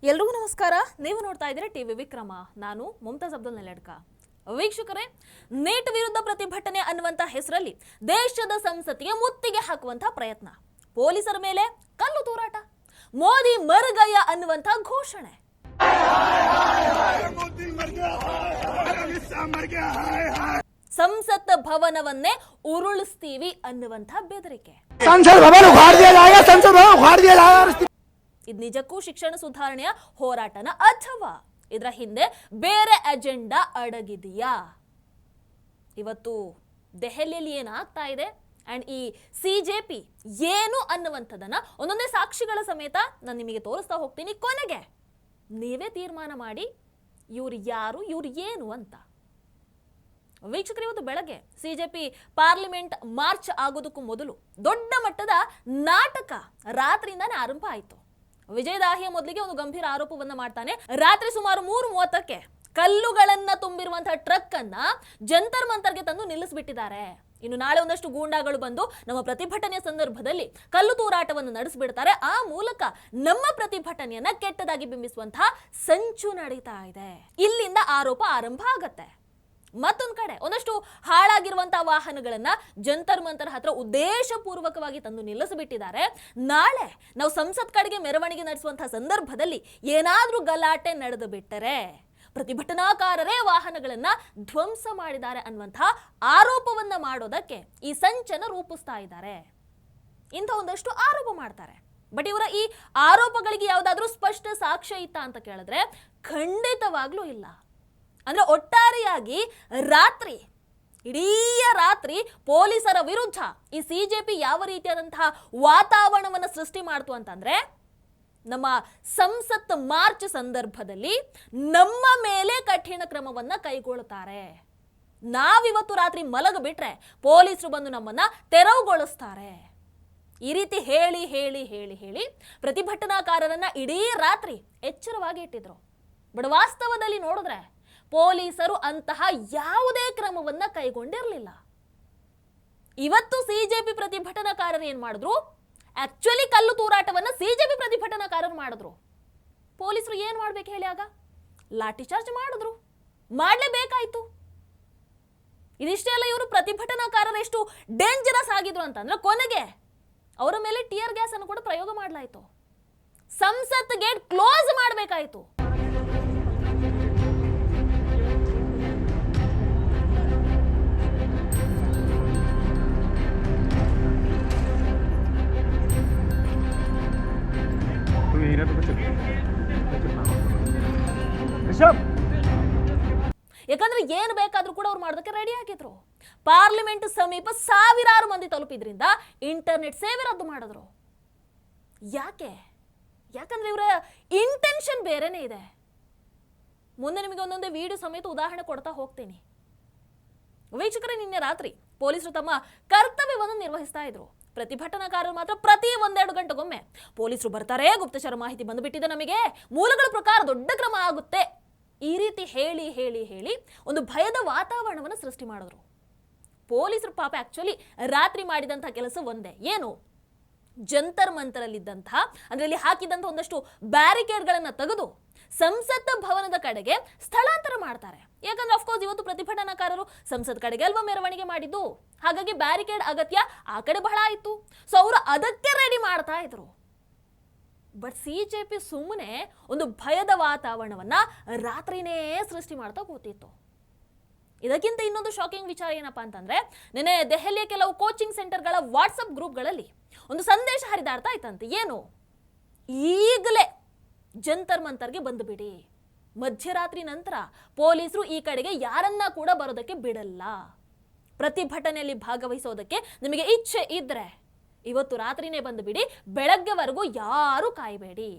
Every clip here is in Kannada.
ಎಲ್ರಿಗೂ ನಮಸ್ಕಾರ. ನೀವು ನೋಡ್ತಾ ಇದ್ದೀರಾ ಟಿವಿ ವಿಕ್ರಮ. ನಾನು ಮುಮ್ತಾಜ್ ಅಬ್ದುಲ್ ನೆಲಡ್ಕ. ವೀಕ್ಷಕರೇ, ನೀಟ್ ವಿರುದ್ಧ ಪ್ರತಿಭಟನೆ ಅನ್ನುವಂತ ಹೆಸರಲ್ಲಿ ದೇಶದ ಸಂಸತ್ತಿಗೆ ಮುತ್ತಿಗೆ ಹಾಕುವಂತ ಪ್ರಯತ್ನ, ಪೊಲೀಸರ ಮೇಲೆ ಕಲ್ಲು ತೂರಾಟ, ಮೋದಿ ಮರ್ಗಯ್ಯ ಅನ್ನುವಂತ ಘೋಷಣೆ, ಸಂಸತ್ ಭವನವನ್ನೇ ಉರುಳಿಸ್ತೀವಿ ಅನ್ನುವಂತ ಬೆದರಿಕೆ. ಇದು ನಿಜಕ್ಕೂ ಶಿಕ್ಷಣ ಸುಧಾರಣೆಯ ಹೋರಾಟನ ಅಥವಾ ಇದರ ಹಿಂದೆ ಬೇರೆ ಅಜೆಂಡಾ ಅಡಗಿದೆಯಾ? ಇವತ್ತು ದೆಹಲಿಯಲ್ಲಿ ಏನಾಗ್ತಾ ಇದೆ ಅಂಡ್ ಈ ಸಿಜೆಪಿ ಏನು ಅನ್ನುವಂಥದ್ದನ್ನ ಒಂದೊಂದೇ ಸಾಕ್ಷಿಗಳ ಸಮೇತ ನಾನು ನಿಮಗೆ ತೋರಿಸ್ತಾ ಹೋಗ್ತೀನಿ. ಕೊನೆಗೆ ನೀವೇ ತೀರ್ಮಾನ ಮಾಡಿ ಇವ್ರು ಯಾರು, ಇವ್ರು ಏನು ಅಂತ. ವೀಕ್ಷಕರು, ಇವತ್ತು ಬೆಳಗ್ಗೆ ಸಿಜೆಪಿ ಪಾರ್ಲಿಮೆಂಟ್ ಮಾರ್ಚ್ ಆಗೋದಕ್ಕೂ ಮೊದಲು ದೊಡ್ಡ ಮಟ್ಟದ ನಾಟಕ ರಾತ್ರಿಯಿಂದಾನೇ ಆರಂಭ ಆಯಿತು. ವಿಜಯದಾಹಿಯ ಮೊದಲಿಗೆ ಒಂದು ಗಂಭೀರ ಆರೋಪವನ್ನ ಮಾಡ್ತಾನೆ. ರಾತ್ರಿ ಸುಮಾರು 3:30ಕ್ಕೆ ಕಲ್ಲುಗಳನ್ನ ತುಂಬಿರುವಂತಹ ಟ್ರಕ್ ಅನ್ನ ಜಂತರ್ ಮಂತರ್ಗೆ ತಂದು ನಿಲ್ಲಿಸ್ಬಿಟ್ಟಿದ್ದಾರೆ. ಇನ್ನು ನಾಳೆ ಒಂದಷ್ಟು ಗೂಂಡಾಗಳು ಬಂದು ನಮ್ಮ ಪ್ರತಿಭಟನೆಯ ಸಂದರ್ಭದಲ್ಲಿ ಕಲ್ಲು ತೂರಾಟವನ್ನು ನಡೆಸಿಬಿಡ್ತಾರೆ. ಆ ಮೂಲಕ ನಮ್ಮ ಪ್ರತಿಭಟನೆಯನ್ನ ಕೆಟ್ಟದಾಗಿ ಬಿಂಬಿಸುವಂತಹ ಸಂಚು ನಡೀತಾ ಇದೆ. ಇಲ್ಲಿಂದ ಆರೋಪ ಆರಂಭ ಆಗತ್ತೆ. ಮತ್ತೊಂದು ಕಡೆ ಒಂದಷ್ಟು ಹಾಳಾಗಿರುವಂತಹ ವಾಹನಗಳನ್ನ ಜಂತರ್ ಮಂತರ್ ಹತ್ರ ಉದ್ದೇಶಪೂರ್ವಕವಾಗಿ ತಂದು ನಿಲ್ಲಿಸಿಬಿಟ್ಟಿದ್ದಾರೆ. ನಾಳೆ ನಾವು ಸಂಸತ್ ಕಡೆಗೆ ಮೆರವಣಿಗೆ ನಡೆಸುವಂತಹ ಸಂದರ್ಭದಲ್ಲಿ ಏನಾದ್ರೂ ಗಲಾಟೆ ನಡೆದು ಬಿಟ್ಟರೆ ಪ್ರತಿಭಟನಾಕಾರರೇ ವಾಹನಗಳನ್ನ ಧ್ವಂಸ ಮಾಡಿದ್ದಾರೆ ಅನ್ನುವಂತಹ ಆರೋಪವನ್ನ ಮಾಡೋದಕ್ಕೆ ಈ ಸಂಚನ ರೂಪಿಸ್ತಾ ಇದ್ದಾರೆ. ಇಂಥ ಒಂದಷ್ಟು ಆರೋಪ ಮಾಡ್ತಾರೆ. ಬಟ್ ಇವರ ಈ ಆರೋಪಗಳಿಗೆ ಯಾವುದಾದ್ರೂ ಸ್ಪಷ್ಟ ಸಾಕ್ಷ್ಯ ಇತ್ತಾ ಅಂತ ಕೇಳಿದ್ರೆ ಖಂಡಿತವಾಗ್ಲೂ ಇಲ್ಲ. ಅಂದ್ರೆ ಒಟ್ಟಾರೆಯಾಗಿ ಇಡೀ ರಾತ್ರಿ ಪೊಲೀಸರ ವಿರುದ್ಧ ಈ ಸಿಜೆಪಿ ಯಾವ ರೀತಿಯಾದಂತಹ ವಾತಾವರಣವನ್ನು ಸೃಷ್ಟಿ ಮಾಡ್ತು ಅಂತಂದ್ರೆ, ನಮ್ಮ ಸಂಸತ್ ಮಾರ್ಚ್ ಸಂದರ್ಭದಲ್ಲಿ ನಮ್ಮ ಮೇಲೆ ಕಠಿಣ ಕ್ರಮವನ್ನ ಕೈಗೊಳ್ಳುತ್ತಾರೆ, ನಾವಿವತ್ತು ರಾತ್ರಿ ಮಲಗಬಿಟ್ರೆ ಪೊಲೀಸರು ಬಂದು ನಮ್ಮನ್ನ ತೆರವುಗೊಳಿಸ್ತಾರೆ, ಈ ರೀತಿ ಹೇಳಿ ಹೇಳಿ ಹೇಳಿ ಹೇಳಿ ಪ್ರತಿಭಟನಾಕಾರರನ್ನ ಇಡೀ ರಾತ್ರಿ ಎಚ್ಚರವಾಗಿ ಇಟ್ಟಿದ್ರು. ಬಟ್ ವಾಸ್ತವದಲ್ಲಿ ನೋಡಿದ್ರೆ ಪೊಲೀಸರು ಅಂತಹ ಯಾವುದೇ ಕ್ರಮವನ್ನ ಕೈಗೊಂಡಿರಲಿಲ್ಲ. ಇವತ್ತು ಸಿಜೆಪಿ ಪ್ರತಿಭಟನಾಕಾರರು ಏನ್ ಮಾಡಿದ್ರು? ಆಕ್ಚುಲಿ ಕಲ್ಲು ತೂರಾಟವನ್ನ ಸಿಜೆಪಿ ಪ್ರತಿಭಟನಾಕಾರರು ಮಾಡಿದ್ರು. ಪೊಲೀಸರು ಏನ್ ಮಾಡ್ಬೇಕು ಹೇಳಿ? ಆಗ ಲಾಠಿ ಚಾರ್ಜ್ ಮಾಡಿದ್ರು, ಮಾಡ್ಲೇಬೇಕಾಯ್ತು. ಇದಿಷ್ಟೇ ಅಲ್ಲ, ಇವರು ಪ್ರತಿಭಟನಾಕಾರರು ಎಷ್ಟು ಡೇಂಜರಸ್ ಆಗಿದ್ರು ಅಂತಂದ್ರೆ ಕೊನೆಗೆ ಅವರ ಮೇಲೆ ಟಿಯರ್ ಗ್ಯಾಸ್ ಅನ್ನು ಕೂಡ ಪ್ರಯೋಗ ಮಾಡಲಾಯಿತು. ಸಂಸತ್ ಗೇಟ್ ಕ್ಲೋಸ್ ಮಾಡಬೇಕಾಯಿತು. ಯಾಕಂದ್ರೆ ಏನು ಬೇಕಾದ್ರೂ ಕೂಡ ಅವ್ರು ಮಾಡೋದಕ್ಕೆ ರೆಡಿ ಆಗಿದ್ರು. ಪಾರ್ಲಿಮೆಂಟ್ ಸಮೀಪ ಸಾವಿರಾರು ಮಂದಿ ತಲುಪಿದ್ರಿಂದ ಇಂಟರ್ನೆಟ್ ಸೇವೆ ರದ್ದು ಮಾಡಿದ್ರು. ಯಾಕಂದ್ರೆ ಇವರ ಇಂಟೆನ್ಷನ್ ಬೇರೆನೇ ಇದೆ. ಮುಂದೆ ನಿಮಗೆ ಒಂದೊಂದೇ ವಿಡಿಯೋ ಸಮೇತ ಉದಾಹರಣೆ ಕೊಡ್ತಾ ಹೋಗ್ತೀನಿ. ವೀಕ್ಷಕರೇ, ನಿನ್ನೆ ರಾತ್ರಿ ಪೊಲೀಸರು ತಮ್ಮ ಕರ್ತವ್ಯವನ್ನು ನಿರ್ವಹಿಸ್ತಾ ಇದ್ರು. ಪ್ರತಿಭಟನಾಕಾರರು ಮಾತ್ರ ಪ್ರತಿ 1-2 ಗಂಟೆಗೊಮ್ಮೆ ಪೊಲೀಸರು ಬರ್ತಾರೆ, ಗುಪ್ತಚರ ಮಾಹಿತಿ ಬಂದುಬಿಟ್ಟಿದೆ, ನಮಗೆ ಮೂಲಗಳ ಪ್ರಕಾರ ದೊಡ್ಡ ಕ್ರಮ ಆಗುತ್ತೆ, ಈ ರೀತಿ ಹೇಳಿ ಹೇಳಿ ಹೇಳಿ ಒಂದು ಭಯದ ವಾತಾವರಣವನ್ನು ಸೃಷ್ಟಿ ಮಾಡಿದ್ರು. ಪೊಲೀಸರು ಪಾಪ ಆಕ್ಚುಲಿ ರಾತ್ರಿ ಮಾಡಿದಂತಹ ಕೆಲಸ ಒಂದೇ, ಏನು? ಜಂತರ್ ಮಂತರಲ್ಲಿದ್ದಂತಹ ಅಂದ್ರೆ ಅಲ್ಲಿ ಹಾಕಿದಂತಹ ಒಂದಷ್ಟು ಬ್ಯಾರಿಕೇಡ್ಗಳನ್ನ ತೆಗೆದು ಸಂಸತ್ ಭವನದ ಕಡೆಗೆ ಸ್ಥಳಾಂತರ ಮಾಡ್ತಾರೆ. ಯಾಕಂದ್ರೆ ಅಫ್ಕೋರ್ಸ್ ಇವತ್ತು ಪ್ರತಿಭಟನಾಕಾರರು ಸಂಸತ್ ಕಡೆಗೆ ಅಲ್ವಾ ಮೆರವಣಿಗೆ ಮಾಡಿದ್ದು, ಹಾಗಾಗಿ ಬ್ಯಾರಿಕೇಡ್ ಅಗತ್ಯ ಆ ಕಡೆ ಬಹಳ ಆಯ್ತು. ಸೊ ಅವರು ಅದಕ್ಕೆ ರೆಡಿ ಮಾಡ್ತಾ ಇದ್ರು. ಬಟ್ ಸಿಜೆಪಿ ಸುಮ್ಮನೆ ಒಂದು ಭಯದ ವಾತಾವರಣವನ್ನ ರಾತ್ರಿನೇ ಸೃಷ್ಟಿ ಮಾಡ್ತಾ ಕೂತಿತ್ತು. ಇದಕ್ಕಿಂತ ಇನ್ನೊಂದು ಶಾಕಿಂಗ್ ವಿಚಾರ ಏನಪ್ಪಾ ಅಂತಂದ್ರೆ, ನಿನ್ನೆ ದೆಹಲಿಯ ಕೆಲವು ಕೋಚಿಂಗ್ ಸೆಂಟರ್ಗಳ ವಾಟ್ಸಪ್ ಗ್ರೂಪ್ಗಳಲ್ಲಿ ಒಂದು ಸಂದೇಶ ಹರಿದಾಡ್ತಾ ಇತ್ತಂತೆ. ಏನು? ಈಗಲೇ ಜಂತರ್ ಮಂತರ್ಗೆ ಬಂದು ಬಿಡಿ, ಮಧ್ಯರಾತ್ರಿ ನಂತರ ಪೊಲೀಸರು ಈ ಕಡೆಗೆ ಯಾರನ್ನ ಕೂಡ ಬರೋದಕ್ಕೆ ಬಿಡಲ್ಲ, ಪ್ರತಿಭಟನೆಯಲ್ಲಿ ಭಾಗವಹಿಸೋದಕ್ಕೆ ನಿಮಗೆ ಇಚ್ಛೆ ಇದ್ರೆ ಇವತ್ತು ರಾತ್ರಿನೇ ಬಂದು ಬಿಡಿ, ಬೆಳಗ್ಗೆವರೆಗೂ ಯಾರು ಕಾಯಬೇಡಿ,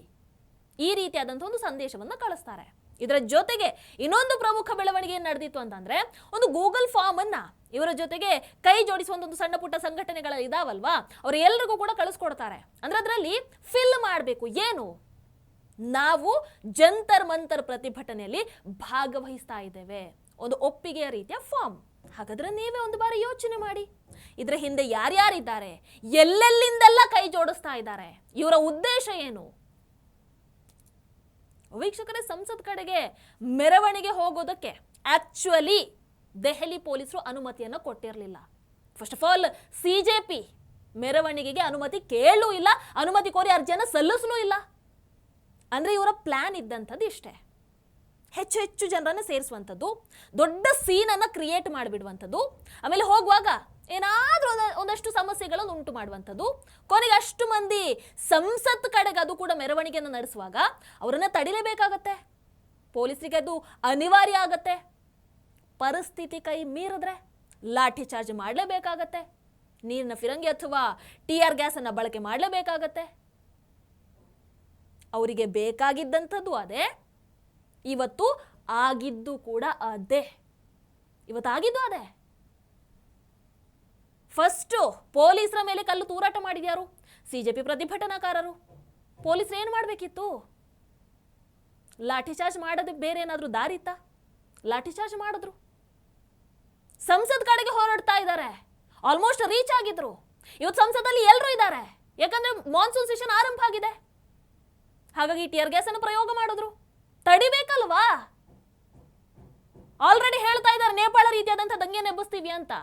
ಈ ರೀತಿಯಾದಂತಹ ಒಂದು ಸಂದೇಶವನ್ನ ಕಳಿಸ್ತಾರೆ. ಇದರ ಜೊತೆಗೆ ಇನ್ನೊಂದು ಪ್ರಮುಖ ಬೆಳವಣಿಗೆ ನಡೆದಿತ್ತು ಅಂತಂದ್ರೆ, ಒಂದು ಗೂಗಲ್ ಫಾರ್ಮ್ ಅನ್ನ ಇವರ ಜೊತೆಗೆ ಕೈ ಜೋಡಿಸುವಂತ ಒಂದು ಸಣ್ಣ ಪುಟ್ಟ ಸಂಘಟನೆಗಳ ಇದಾವಲ್ವಾ, ಅವ್ರು ಎಲ್ರಿಗೂ ಕೂಡ ಕಳಿಸ್ಕೊಡ್ತಾರೆ. ಅಂದ್ರೆ ಅದರಲ್ಲಿ ಫಿಲ್ ಮಾಡಬೇಕು, ಏನು? ನಾವು ಜಂತರ್ ಮಂತರ್ ಪ್ರತಿಭಟನೆಯಲ್ಲಿ ಭಾಗವಹಿಸ್ತಾ ಇದ್ದೇವೆ, ಒಂದು ಒಪ್ಪಿಗೆಯ ರೀತಿಯ ಫಾರ್ಮ್. ಹಾಗಾದ್ರೆ ನೀವೇ ಒಂದು ಬಾರಿ ಯೋಚನೆ ಮಾಡಿ, ಇದರ ಹಿಂದೆ ಯಾರ್ಯಾರಿದ್ದಾರೆ, ಎಲ್ಲೆಲ್ಲಿಂದೆಲ್ಲ ಕೈ ಜೋಡಿಸ್ತಾ ಇದ್ದಾರೆ, ಇವರ ಉದ್ದೇಶ ಏನು? ವೀಕ್ಷಕರೇ, ಸಂಸತ್ ಕಡೆಗೆ ಮೆರವಣಿಗೆ ಹೋಗೋದಕ್ಕೆ ಆಕ್ಚುಲಿ ದೆಹಲಿ ಪೊಲೀಸರು ಅನುಮತಿಯನ್ನು ಕೊಟ್ಟಿರಲಿಲ್ಲ. ಫಸ್ಟ್ ಆಫ್ ಆಲ್ ಸಿಜೆಪಿ ಮೆರವಣಿಗೆಗೆ ಅನುಮತಿ ಕೇಳೂ ಇಲ್ಲ, ಅನುಮತಿ ಕೋರಿ ಅರ್ಜಿಯನ್ನು ಸಲ್ಲಿಸಲೂ ಇಲ್ಲ. ಅಂದ್ರೆ ಇವರ ಪ್ಲಾನ್ ಇದ್ದಂಥದ್ದು ಇಷ್ಟೇ, ಹೆಚ್ಚು ಹೆಚ್ಚು ಜನರನ್ನು ಸೇರಿಸುವಂಥದ್ದು, ದೊಡ್ಡ ಸೀನನ್ನು ಕ್ರಿಯೇಟ್ ಮಾಡಿಬಿಡುವಂಥದ್ದು, ಆಮೇಲೆ ಹೋಗುವಾಗ ಏನಾದರೂ ಒಂದಷ್ಟು ಸಮಸ್ಯೆಗಳನ್ನು ಉಂಟು ಮಾಡುವಂಥದ್ದು, ಕೊನೆಗೆ ಅಷ್ಟು ಮಂದಿ ಸಂಸತ್ ಕಡೆಗೆ ಅದು ಕೂಡ ಮೆರವಣಿಗೆಯನ್ನು ನಡೆಸುವಾಗ ಅವರನ್ನು ತಡಿಲೇಬೇಕಾಗತ್ತೆ, ಪೊಲೀಸರಿಗೆ ಅದು ಅನಿವಾರ್ಯ ಆಗತ್ತೆ. ಪರಿಸ್ಥಿತಿ ಕೈ ಮೀರಿದ್ರೆ ಲಾಠಿ ಚಾರ್ಜ್ ಮಾಡಲೇಬೇಕಾಗತ್ತೆ, ನೀರಿನ ಫಿರಂಗಿ ಅಥವಾ ಟಿಆರ್ ಗ್ಯಾಸ್ ಅನ್ನು ಬಳಕೆ ಮಾಡಲೇಬೇಕಾಗತ್ತೆ. ಅವರಿಗೆ ಬೇಕಾಗಿದ್ದಂಥದ್ದು ಅದೇ, ಇವತ್ತು ಆಗಿದ್ದು ಕೂಡ ಅದೇ. ಇವತ್ತಾಗಿದ್ದು ಅದೇ. ಫಸ್ಟು ಪೊಲೀಸರ ಮೇಲೆ ಕಲ್ಲು ತೂರಾಟ ಮಾಡಿದ್ಯಾರು? ಸಿಜೆಪಿ ಪ್ರತಿಭಟನಾಕಾರರು. ಪೊಲೀಸರು ಏನು ಮಾಡಬೇಕಿತ್ತು? ಲಾಠಿ ಚಾರ್ಜ್ ಮಾಡೋದು ಬೇರೆ ಏನಾದರೂ ದಾರಿ ಇತ್ತಾ? ಲಾಠಿ ಚಾರ್ಜ್ ಮಾಡಿದ್ರು. ಸಂಸತ್ ಕಡೆಗೆ ಹೋರಾಡ್ತಾ ಇದ್ದಾರೆ, ಆಲ್ಮೋಸ್ಟ್ ರೀಚ್ ಆಗಿದ್ರು. ಇವತ್ತು ಸಂಸದಲ್ಲಿ ಎಲ್ಲರೂ ಇದ್ದಾರೆ, ಯಾಕಂದ್ರೆ ಮಾನ್ಸೂನ್ ಸೆಷನ್ ಆರಂಭ ಆಗಿದೆ. ಹಾಗಾಗಿ ಟಿಯರ್ ಗ್ಯಾಸ್ ಅನ್ನು ಪ್ರಯೋಗ ಮಾಡಿದ್ರು. ತಡಿಬೇಕಲ್ವಾ? ಆಲ್ರೆಡಿ ಹೇಳ್ತಾ ಇದ್ದಾರೆ ನೇಪಾಳ ರೀತಿಯಾದಂಥ ದಂಗೆ ನೆಬ್ಬಿಸ್ತೀವಿ ಅಂತ.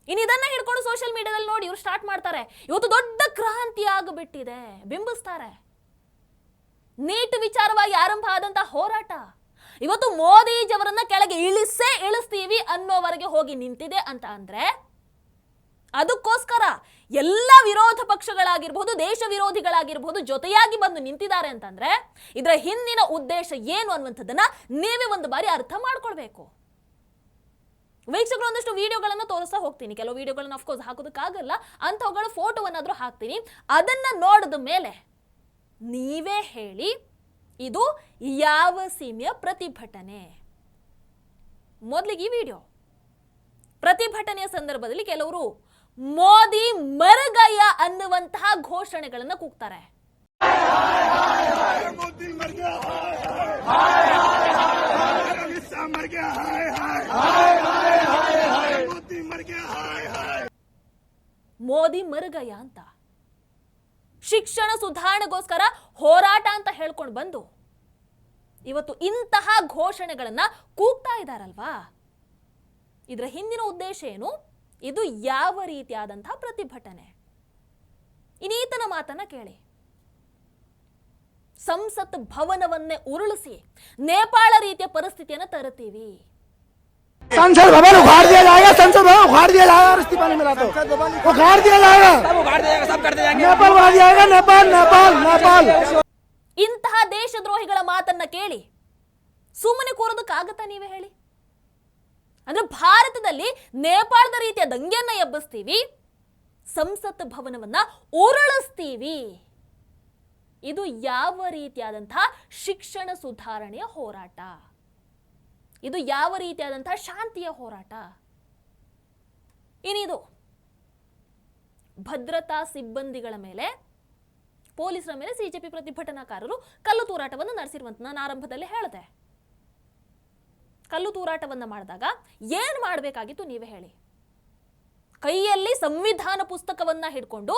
ಇನ್ನು ಇದನ್ನ ಹಿಡ್ಕೊಂಡು ಸೋಷಿಯಲ್ ಮೀಡಿಯಾದಲ್ಲಿ ನೋಡಿ ಇವ್ರು ಸ್ಟಾರ್ಟ್ ಮಾಡ್ತಾರೆ, ಇವತ್ತು ದೊಡ್ಡ ಕ್ರಾಂತಿ ಆಗಿಬಿಟ್ಟಿದೆ, ಬಿಂಬಿಸ್ತಾರೆ. ನೀಟ್ ವಿಚಾರವಾಗಿ ಆರಂಭ ಆದಂತ ಹೋರಾಟ ಇವತ್ತು ಮೋದಿಜಿಯವರನ್ನ ಕೆಳಗೆ ಇಳಿಸ್ತೀವಿ ಅನ್ನೋವರೆಗೆ ಹೋಗಿ ನಿಂತಿದೆ ಅಂತ ಅಂದ್ರೆ, ಅದಕ್ಕೋಸ್ಕರ ಎಲ್ಲ ವಿರೋಧ ಪಕ್ಷಗಳಾಗಿರ್ಬಹುದು, ದೇಶ ವಿರೋಧಿಗಳಾಗಿರ್ಬಹುದು ಜೊತೆಯಾಗಿ ಬಂದು ನಿಂತಿದ್ದಾರೆ ಅಂತಂದ್ರೆ ಇದರ ಹಿಂದಿನ ಉದ್ದೇಶ ಏನು ಅನ್ನುವಂಥದ್ದನ್ನ ನೀವೇ ಒಂದು ಬಾರಿ ಅರ್ಥ ಮಾಡ್ಕೊಳ್ಬೇಕು. ವೀಕ್ಷಕರು, ಒಂದಷ್ಟು ವಿಡಿಯೋಗಳನ್ನು ತೋರಿಸ್ತಾ ಹೋಗ್ತೀನಿ. ಕೆಲವು ವಿಡಿಯೋಗಳನ್ನ ಅಫ್ಕೋರ್ಸ್ ಹಾಕೋದಕ್ಕಾಗಲ್ಲ, ಅಂಥವುಗಳ ಫೋಟೋವನ್ನಾದ್ರೂ ಹಾಕ್ತೀನಿ. ಅದನ್ನ ನೋಡಿದ ಮೇಲೆ ನೀವೇ ಹೇಳಿ ಇದು ಯಾವ ಸೀಮೆಯ ಪ್ರತಿಭಟನೆ. ಮೊದಲಿಗೆ ಈ ವಿಡಿಯೋ. ಪ್ರತಿಭಟನೆಯ ಸಂದರ್ಭದಲ್ಲಿ ಕೆಲವರು ಮೋದಿ ಮರಗಯ್ಯ ಅನ್ನುವಂತಹ ಘೋಷಣೆಗಳನ್ನು ಕೂಗ್ತಾರೆ. ಮೋದಿ ಮರಗಯ್ಯ ಅಂತ ಶಿಕ್ಷಣ ಸುಧಾರಣೆಗೋಸ್ಕರ ಹೋರಾಟ ಅಂತ ಹೇಳ್ಕೊಂಡು ಬಂದು ಇವತ್ತು ಇಂತಹ ಘೋಷಣೆಗಳನ್ನ ಕೂಗ್ತಾ ಇದ್ದಾರಲ್ವಾ, ಇದರ ಹಿಂದಿನ ಉದ್ದೇಶ ಏನು? ಇದು ಯಾವ ರೀತಿಯಾದಂತಹ ಪ್ರತಿಭಟನೆ? ಇನ್ನೀತನ ಮಾತನ್ನ ಕೇಳಿ. ಸಂಸತ್ ಭವನವನ್ನೇ ಉರುಳಿಸಿ ನೇಪಾಳ ರೀತಿಯ ಪರಿಸ್ಥಿತಿಯನ್ನು ತರುತ್ತೀವಿ. संसद भवन उखाड़ दिया जाएगा, संसद भवन उखाड़ दिया जाएगा, इस्तीफा नहीं मिला तो उखाड़ दिया जाएगा, सब उखाड़ दिया जाएगा, सब कर देंगे, नेपाल उखाड़ दिया जाएगा, नेपाल नेपाल नेपाल. ಇಂತಹ ದೇಶದ್ರೋಹಿಗಳ ಮಾತನ್ನ ಕೇಳಿ ಸುಮ್ಮನೆ ಕೂರೋದಕ್ಕಾಗತ್ತಾ? ನೀವೇ ಹೇಳಿ. ಅಂದ್ರೆ ಭಾರತದಲ್ಲಿ ನೇಪಾಳದ ರೀತಿಯ ದಂಗೆಯನ್ನ ಎಬ್ಬಿಸ್ತೀವಿ, ಸಂಸತ್ ಭವನವನ್ನ ಉರುಳಿಸ್ತೀವಿ. ಇದು ಯಾವ ರೀತಿಯಾದಂತಹ ಶಿಕ್ಷಣ ಸುಧಾರಣೆಯ ಹೋರಾಟ? ಇದು ಯಾವ ರೀತಿಯಾದಂತಹ ಶಾಂತಿಯ ಹೋರಾಟ? ಇನ್ನಿದು ಭದ್ರತಾ ಸಿಬ್ಬಂದಿಗಳ ಮೇಲೆ, ಪೊಲೀಸರ ಮೇಲೆ ಸಿಜೆಪಿ ಪ್ರತಿಭಟನಾಕಾರರು ಕಲ್ಲು ತೂರಾಟವನ್ನು ನಡೆಸಿರುವಂತ ನಾನು ಆರಂಭದಲ್ಲಿ ಹೇಳಿದೆ. ಕಲ್ಲು ತೂರಾಟವನ್ನ ಮಾಡಿದಾಗ ಏನ್ ಮಾಡಬೇಕಾಗಿತ್ತು ನೀವೇ ಹೇಳಿ. ಕೈಯಲ್ಲಿ ಸಂವಿಧಾನ ಪುಸ್ತಕವನ್ನ ಹಿಡ್ಕೊಂಡು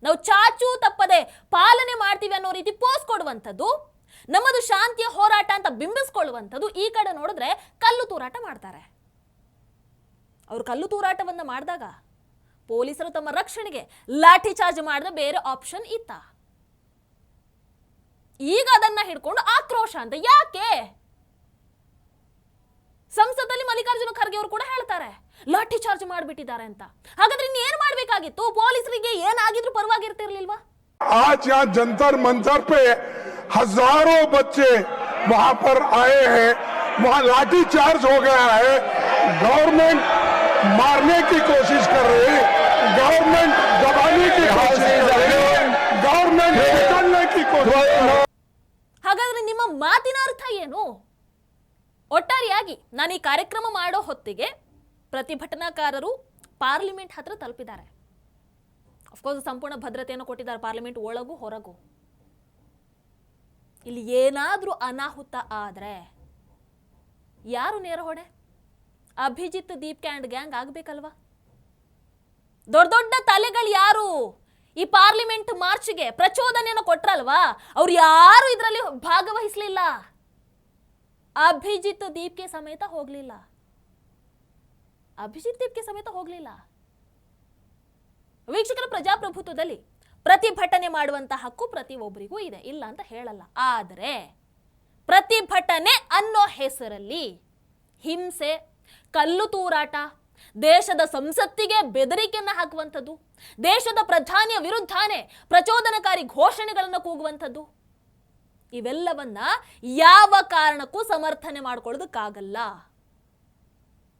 ನಾವು ಚಾಚೂ ತಪ್ಪದೆ ಪಾಲನೆ ಮಾಡ್ತೀವಿ ಅನ್ನೋ ರೀತಿ ಪೋಸ್ ಕೊಡುವಂಥದ್ದು, ನಮ್ಮದು ಶಾಂತಿಯ ಹೋರಾಟ ಅಂತ ಬಿಂಬಿಸ್ಕೊಳ್ಳುವಂಥದ್ದು. ಈ ಕಡೆ ನೋಡಿದ್ರೆ ಕಲ್ಲು ತೂರಾಟ ಮಾಡ್ತಾರೆ. ಅವರು ಕಲ್ಲು ತೂರಾಟವನ್ನ ಮಾಡಿದಾಗ ಪೊಲೀಸರು ತಮ್ಮ ರಕ್ಷಣೆಗೆ ಲಾಠಿ ಚಾರ್ಜ್ ಮಾಡಿದ್ರೆ ಬೇರೆ ಆಪ್ಷನ್ ಇತ್ತ? ಈಗ ಅದನ್ನ ಹಿಡ್ಕೊಂಡು ಆಕ್ರೋಶ ಅಂತ ಯಾಕೆ? ಸಂಸತ್ತಲ್ಲಿ ಮಲ್ಲಿಕಾರ್ಜುನ ಖರ್ಗೆ ಅವರು ಕೂಡ ಹೇಳ್ತಾರೆ ಲಾಠಿ ಚಾರ್ಜ್ ಮಾಡಿಬಿಟ್ಟಿದ್ದಾರೆ ಅಂತ. ಹಾಗಾದ್ರೆ ಇನ್ನೇನ್ ಮಾಡ್ಬೇಕಾಗಿತ್ತು? ಪೊಲೀಸರಿಗೆ ಏನಾಗಿದ್ರು ಪರವಾಗಿರ್ತಿರ್ಲಿಲ್ವಾ? आज यहाँ जंतर मंतर पे हजारों बच्चे वहां पर आए हैं, वहां लाठी चार्ज हो गया है, गवर्नमेंट मारने की कोशिश कर रही है, गवर्नमेंट दबाने की कोशिश कर रही है, गवर्नमेंट निकलने की कोशिश कर रही है. ಹಾಗಾದ್ರೆ ನಿಮ್ಮ ಮಾತಿನ ಅರ್ಥ ಏನು? ಒಟ್ಟಾರೆಯಾಗಿ ನಾನು ಈ ಕಾರ್ಯಕ್ರಮ ಮಾಡೋ ಹೊತ್ತಿಗೆ ಪ್ರತಿಭಟನಾಕಾರರು ಪಾರ್ಲಿಮೆಂಟ್ ಹತ್ರ ತಲುಪಿದ್ದಾರೆ. ಅಫ್ಕೋರ್ಸ್ ಸಂಪೂರ್ಣ ಭದ್ರತೆಯನ್ನು ಕೊಟ್ಟಿದ್ದಾರೆ, ಪಾರ್ಲಿಮೆಂಟ್ ಒಳಗೂ ಹೊರಗೂ. ಇಲ್ಲಿ ಏನಾದ್ರೂ ಅನಾಹುತ ಆದ್ರೆ ಯಾರು ನೇರ ಹೊಣೆ? ಅಭಿಜಿತ್ ದೀಪ್ ಕ್ಯಾಂಡ್ ಗ್ಯಾಂಗ್ ಆಗ್ಬೇಕಲ್ವಾ? ದೊಡ್ಡ ದೊಡ್ಡ ತಲೆಗಳು ಯಾರು ಈ ಪಾರ್ಲಿಮೆಂಟ್ ಮಾರ್ಚ್ಗೆ ಪ್ರಚೋದನೆಯನ್ನು ಕೊಟ್ರಲ್ವಾ, ಅವ್ರು ಯಾರು ಇದರಲ್ಲಿ ಭಾಗವಹಿಸಲಿಲ್ಲ. ಅಭಿಜಿತ್ ದೀಪ್ಗೆ ಸಮೇತ ಹೋಗ್ಲಿಲ್ಲ. ವೀಕ್ಷಕರ, ಪ್ರಜಾಪ್ರಭುತ್ವದಲ್ಲಿ ಪ್ರತಿಭಟನೆ ಮಾಡುವಂತಹ ಹಕ್ಕು ಪ್ರತಿಯೊಬ್ಬರಿಗೂ ಇದೆ, ಇಲ್ಲ ಅಂತ ಹೇಳಲ್ಲ. ಆದರೆ ಪ್ರತಿಭಟನೆ ಅನ್ನೋ ಹೆಸರಲ್ಲಿ ಹಿಂಸೆ, ಕಲ್ಲು ತೂರಾಟ, ದೇಶದ ಸಂಸತ್ತಿಗೆ ಬೆದರಿಕೆಯನ್ನ ಹಾಕುವಂಥದ್ದು, ದೇಶದ ಪ್ರಧಾನಿಯ ವಿರುದ್ಧನೇ ಪ್ರಚೋದನಕಾರಿ ಘೋಷಣೆಗಳನ್ನು ಕೂಗುವಂಥದ್ದು, ಇವೆಲ್ಲವನ್ನ ಯಾವ ಕಾರಣಕ್ಕೂ ಸಮರ್ಥನೆ ಮಾಡ್ಕೊಳ್ಳೋದಕ್ಕಾಗಲ್ಲ.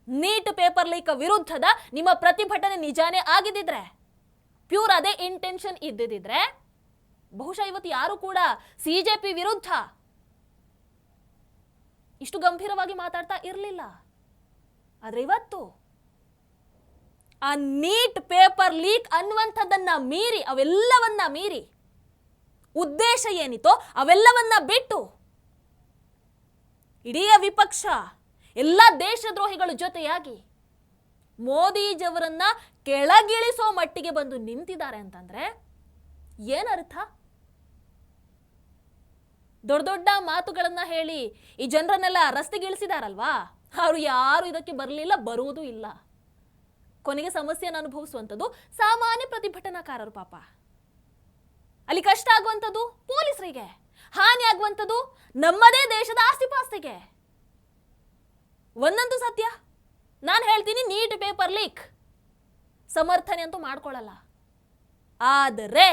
ನೀಟ್ ಪೇಪರ್ ಲೀಕ್ ವಿರುದ್ಧದ ನಿಮ್ಮ ಪ್ರತಿಭಟನೆ ನಿಜಾನೇ ಆಗಿದ್ದಿದ್ರೆ, ಪ್ಯೂರ್ ಅದೇ ಇಂಟೆನ್ಷನ್ ಇದ್ದಿದ್ರೆ, ಬಹುಶಃ ಇವತ್ತು ಯಾರು ಕೂಡ ಸಿಜೆಪಿ ವಿರುದ್ಧ ಇಷ್ಟು ಗಂಭೀರವಾಗಿ ಮಾತಾಡ್ತಾ ಇರಲಿಲ್ಲ. ಆದ್ರೆ ಇವತ್ತು ಆ ನೀಟ್ ಪೇಪರ್ ಲೀಕ್ ಅನ್ನುವಂಥದ್ದನ್ನ ಮೀರಿ, ಅವೆಲ್ಲವನ್ನ ಮೀರಿ, ಉದ್ದೇಶ ಏನಿತ್ತೋ ಅವೆಲ್ಲವನ್ನ ಬಿಟ್ಟು ಇಡೀ ವಿಪಕ್ಷ, ಎಲ್ಲ ದೇಶದ್ರೋಹಿಗಳ ಜೊತೆಯಾಗಿ ಮೋದಿಜಿಯವರನ್ನ ಕೆಳಗಿಳಿಸೋ ಮಟ್ಟಿಗೆ ಬಂದು ನಿಂತಿದ್ದಾರೆ ಅಂತಂದ್ರೆ ಏನರ್ಥ? ದೊಡ್ಡ ದೊಡ್ಡ ಮಾತುಗಳನ್ನ ಹೇಳಿ ಈ ಜನರನ್ನೆಲ್ಲ ರಸ್ತೆಗಿಳಿಸಿದಾರಲ್ವಾ, ಅವರು ಯಾರು ಇದಕ್ಕೆ ಬರಲಿಲ್ಲ, ಬರುವುದೂ ಇಲ್ಲ. ಕೊನೆಗೆ ಸಮಸ್ಯೆಯನ್ನು ಅನುಭವಿಸುವಂಥದ್ದು ಸಾಮಾನ್ಯ ಪ್ರತಿಭಟನಾಕಾರರು. ಪಾಪ ಅಲ್ಲಿ ಕಷ್ಟ ಆಗುವಂಥದ್ದು ಪೊಲೀಸರಿಗೆ, ಹಾನಿ ಆಗುವಂಥದ್ದು ನಮ್ಮದೇ ದೇಶದ ಆಸ್ತಿಪಾಸ್ತಿಗೆ. ಒಂದಂತೂ ಸತ್ಯ, ನಾನು ಹೇಳ್ತೀನಿ, ನೀಟ್ ಪೇಪರ್ ಲೀಕ್ ಸಮರ್ಥನೆ ಅಂತೂ ಮಾಡ್ಕೊಳ್ಳಲ್ಲ. ಆದರೆ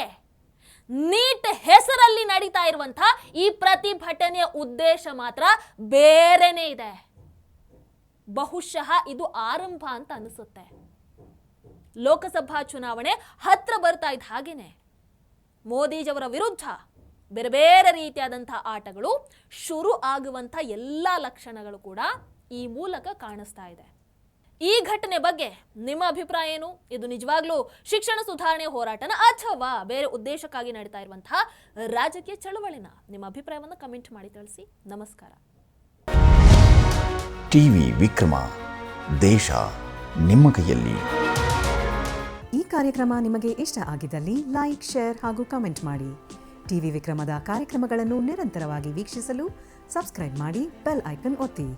ನೀಟ್ ಹೆಸರಲ್ಲಿ ನಡೀತಾ ಇರುವಂತಹ ಈ ಪ್ರತಿಭಟನೆಯ ಉದ್ದೇಶ ಮಾತ್ರ ಬೇರೆನೇ ಇದೆ. ಬಹುಶಃ ಇದು ಆರಂಭ ಅಂತ ಅನಿಸುತ್ತೆ. ಲೋಕಸಭಾ ಚುನಾವಣೆ ಹತ್ರ ಬರ್ತಾ ಇದ್ದ ಹಾಗೇನೆ ಮೋದಿಜಿಯವರ ವಿರುದ್ಧ ಬೇರೆ ಬೇರೆ ರೀತಿಯಾದಂತಹ ಆಟಗಳು ಶುರು ಆಗುವಂಥ ಎಲ್ಲ ಲಕ್ಷಣಗಳು ಕೂಡ ಈ ಮೂಲಕ ಕಾಣಿಸ್ತಾ ಇದೆ. ಈ ಘಟನೆ ಬಗ್ಗೆ ನಿಮ್ಮ ಅಭಿಪ್ರಾಯ ಏನು? ಇದು ನಿಜವಾಗ್ಲೂ ಶಿಕ್ಷಣ ಸುಧಾರಣೆ ಹೋರಾಟನ ಅಥವಾ ಬೇರೆ ಉದ್ದೇಶಕ್ಕಾಗಿ ನಡೀತಾ ಇರುವಂತಹ ರಾಜಕೀಯ ಚಳವಳಿನ? ನಿಮ್ಮ ಅಭಿಪ್ರಾಯವನ್ನು ಕಮೆಂಟ್ ಮಾಡಿ ತಿಳಿಸಿ. ನಮಸ್ಕಾರ. ಟಿವಿ ವಿಕ್ರಮ, ದೇಶ ನಿಮ್ಮ ಕೈಯಲ್ಲಿ. ಈ ಕಾರ್ಯಕ್ರಮ ನಿಮಗೆ ಇಷ್ಟ ಆಗಿದ್ದಲ್ಲಿ ಲೈಕ್, ಶೇರ್ ಹಾಗೂ ಕಮೆಂಟ್ ಮಾಡಿ. ಟಿವಿ ವಿಕ್ರಮದ ಕಾರ್ಯಕ್ರಮಗಳನ್ನು ನಿರಂತರವಾಗಿ ವೀಕ್ಷಿಸಲು ಸಬ್ಸ್ಕ್ರೈಬ್ ಮಾಡಿ, ಬೆಲ್ ಐಕನ್ ಒತ್ತಿ.